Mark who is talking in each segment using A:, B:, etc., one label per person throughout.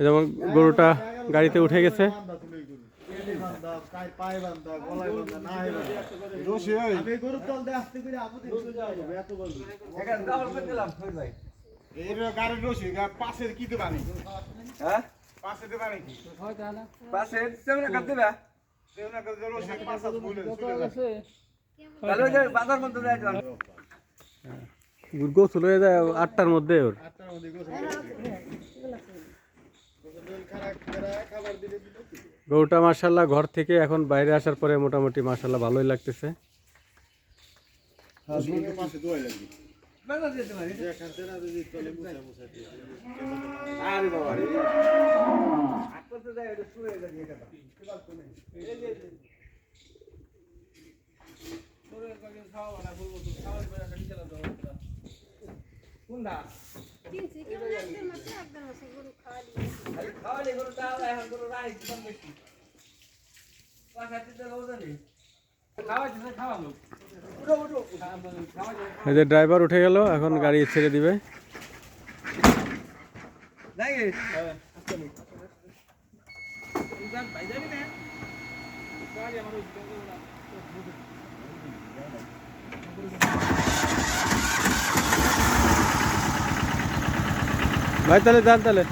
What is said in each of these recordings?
A: যেমন গরুটা গাড়িতে উঠে গেছে। গোসল হয়ে যায় 8টার মধ্যে ওর। গরুটা মাশাআল্লাহ ঘর থেকে এখন বাইরে আসার পরে মোটামুটি মাশাআল্লাহ ভালোই লাগতেছে। এই যে ড্রাইভার উঠে গেল, এখন গাড়ি ছেড়ে দিবে। ভাই তাহলে যান তাহলে।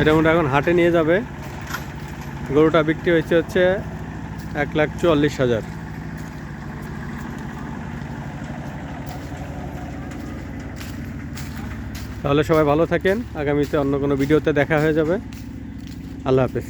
A: এটা মনে এখন হাটে নিয়ে যাবে। গরুটা বিক্রি হয়েছে হচ্ছে 1,44,000। তাহলে সবাই ভালো থাকেন, আগামীতে অন্য কোনো ভিডিওতে দেখা হয়ে যাবে। আল্লাহ হাফেজ।